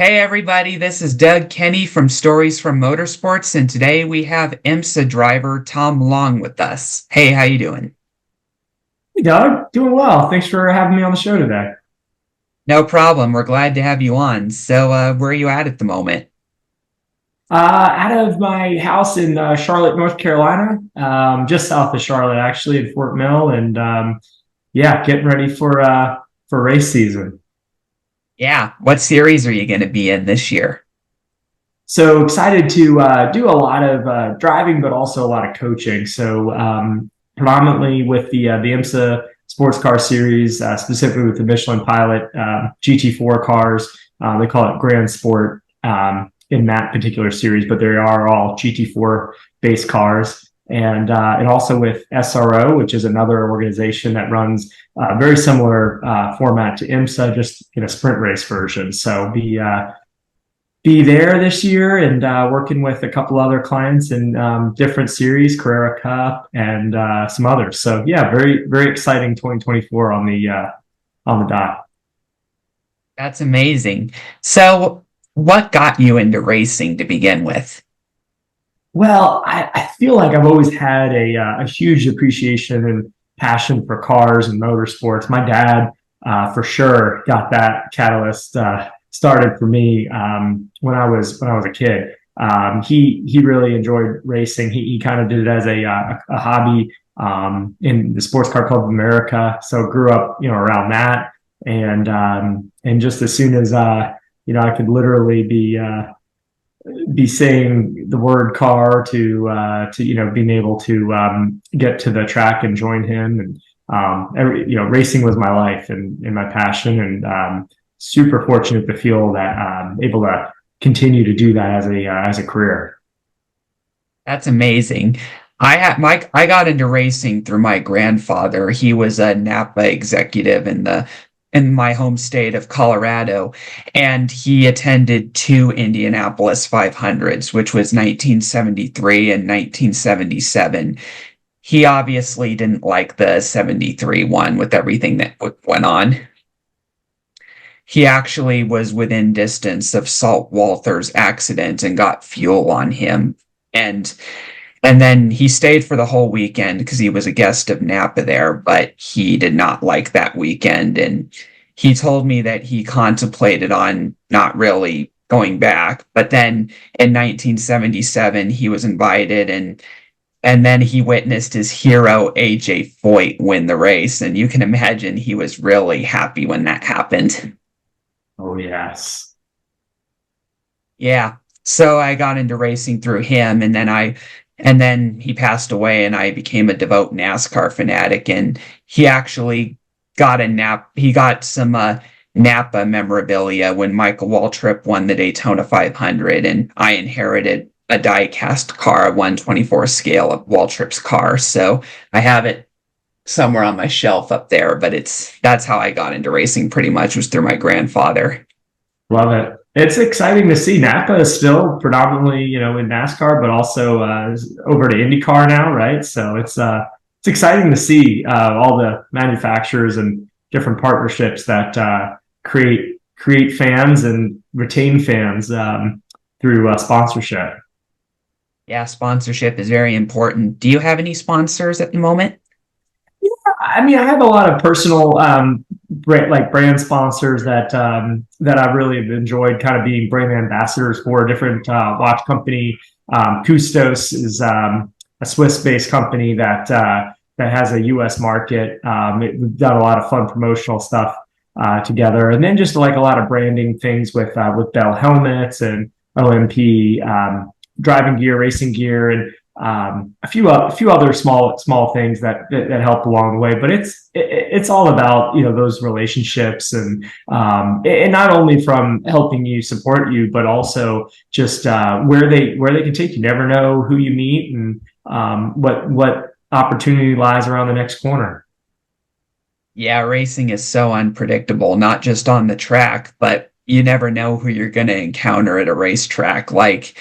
Hey everybody, this is Doug Kenny from Stories from Motorsports, and today we have IMSA driver Tom Long with us. Hey, how you doing? Hey Doug, doing well. Thanks for having me on the show today. No problem. We're glad to have you on. Where are you at the moment? Out of my house in Charlotte, North Carolina, just south of Charlotte, actually, in Fort Mill, and yeah, getting ready for race season. Yeah, what series are you going to be in this year? So excited to do a lot of driving, but also a lot of coaching. So predominantly with the IMSA sports car series, specifically with the Michelin Pilot GT4 cars. They call it Grand Sport in that particular series, but they are all GT4 based cars. And also with SRO, which is another organization that runs very similar format to IMSA, just in a sprint race version. So be there this year and working with a couple other clients in different series, Carrera Cup and some others. So yeah, very very exciting 2024 on the dot. That's amazing. So, what got you into racing to begin with? Well, I feel like I've always had a huge appreciation and passion for cars and motorsports. My dad, for sure, got that catalyst started for me when I was a kid. He really enjoyed racing. He kind of did it as a hobby in the Sports Car Club of America. So grew up around that, and just as soon as I could literally be saying the word car to being able to get to the track and join him, and racing was my life and my passion, and super fortunate to feel that able to continue to do that as a career. That's amazing. I got into racing through my grandfather. He was a Napa executive in my home state of Colorado, and he attended two Indianapolis 500s, which was 1973 and 1977. He obviously didn't like the 73 one with everything that went on. He actually was within distance of Salt Walther's accident and got fuel on him. And and then he stayed for the whole weekend because he was a guest of Napa there, but he did not like that weekend. And he told me that he contemplated on not really going back. But then in 1977, he was invited, and then he witnessed his hero AJ Foyt win the race. And you can imagine he was really happy when that happened. Oh yes. Yeah. So I got into racing through him, and then he passed away, and I became a devout NASCAR fanatic. And he actually he got some Napa memorabilia when Michael Waltrip won the Daytona 500, and I inherited a die-cast car, a 124 scale of Waltrip's car. So I have it somewhere on my shelf up there, but that's how I got into racing pretty much, was through my grandfather. Love it. It's exciting to see Napa is still predominantly, in NASCAR, but also over to IndyCar now, right? So it's exciting to see all the manufacturers and different partnerships that create fans and retain fans through sponsorship. Yeah, sponsorship is very important. Do you have any sponsors at the moment? I mean, I have a lot of personal brand sponsors that I really have enjoyed kind of being brand ambassadors for. Different watch company. Custos is a Swiss-based company that has a U.S. market. We've done a lot of fun promotional stuff together, and then just like a lot of branding things with Bell helmets and OMP driving gear, racing gear, and a few other small things that help along the way. But it's all about those relationships, and not only from helping you support you, but also just where they can take you. You never know who you meet, and what opportunity lies around the next corner. Yeah, racing is so unpredictable, not just on the track, but you never know who you're going to encounter at a racetrack. Like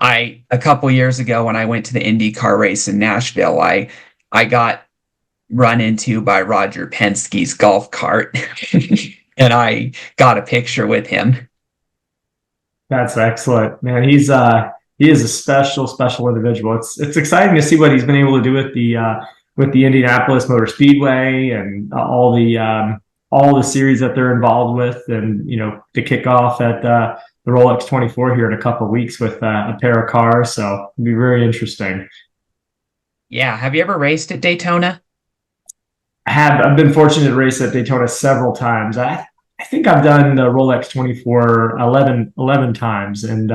a couple years ago when I went to the IndyCar race in Nashville, I got run into by Roger Penske's golf cart and I got a picture with him. That's excellent, man. He is a special individual. It's exciting to see what he's been able to do with the Indianapolis Motor Speedway and all the series that they're involved with, and to kick off at the Rolex 24 here in a couple of weeks with a pair of cars. So it'll be very interesting. Yeah. Have you ever raced at Daytona? I've been fortunate to race at Daytona several times. I think I've done the Rolex 24 11 times, and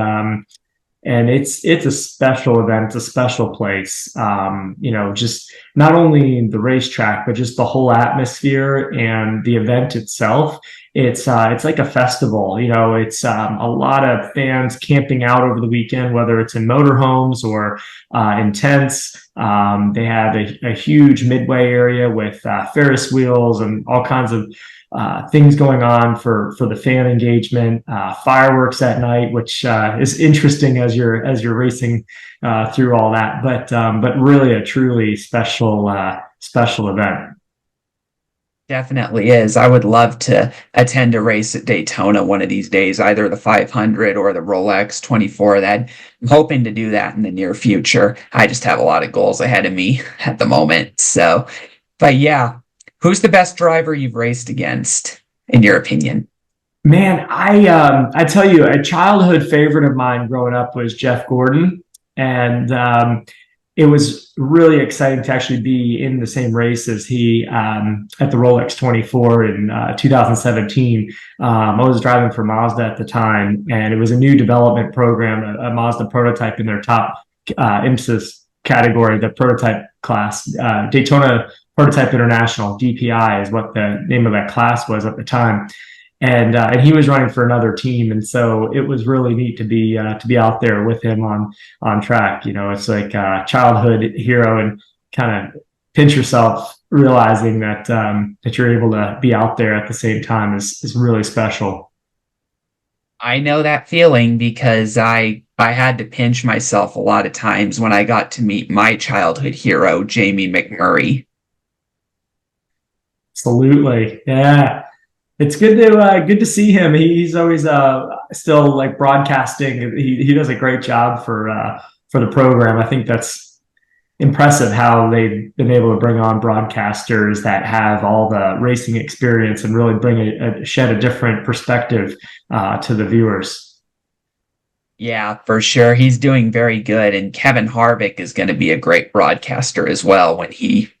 it's a special event. It's a special place. Just not only the racetrack, but just the whole atmosphere and the event itself. It's like a festival. It's a lot of fans camping out over the weekend, whether it's in motorhomes or in tents. They have a huge midway area with Ferris wheels and all kinds of things going on for the fan engagement, fireworks at night, which is interesting as you're racing through all that. But really a truly special event. Definitely is. I would love to attend a race at Daytona one of these days, either the 500 or the Rolex 24. That I'm hoping to do that in the near future. I just have a lot of goals ahead of me at the moment. So, but yeah, who's the best driver you've raced against, in your opinion? Man, I tell you, a childhood favorite of mine growing up was Jeff Gordon, and it was really exciting to actually be in the same race as he at the Rolex 24 in 2017. I was driving for Mazda at the time, and it was a new development program, a Mazda prototype in their top IMSA category, the prototype class, Daytona Prototype International, DPI is what the name of that class was at the time. And he was running for another team, and so it was really neat to be out there with him on track. It's like a childhood hero, and kind of pinch yourself realizing that you're able to be out there at the same time is really special. I know that feeling because I had to pinch myself a lot of times when I got to meet my childhood hero, Jamie McMurray. Absolutely, yeah. It's good to see him. He's always still like broadcasting. He does a great job for the program. I think that's impressive how they've been able to bring on broadcasters that have all the racing experience and really bring shed a different perspective to the viewers. Yeah, for sure. He's doing very good. And Kevin Harvick is going to be a great broadcaster as well when he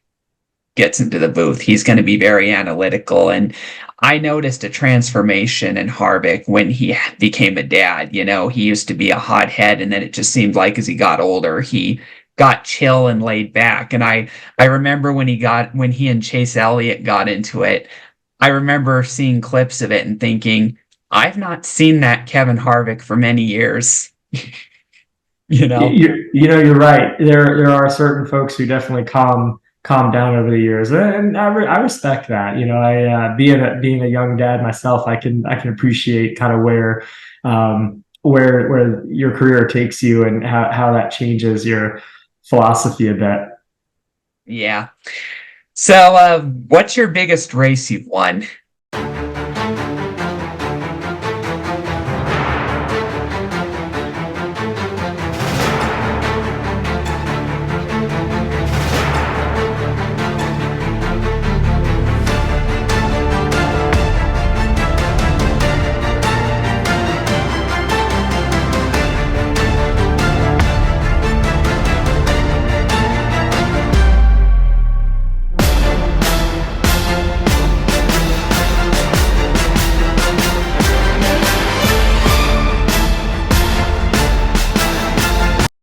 gets into the booth. He's going to be very analytical. And I noticed a transformation in Harvick when he became a dad. He used to be a hothead, and then it just seemed like as he got older, he got chill and laid back. And I remember when he and Chase Elliott got into it, I remember seeing clips of it and thinking, I've not seen that Kevin Harvick for many years. you know? You're right. There are certain folks who definitely calm down over the years, and I respect that. I being a young dad myself, I can appreciate kind of where your career takes you and how that changes your philosophy a bit. Yeah. So, what's your biggest race you've won?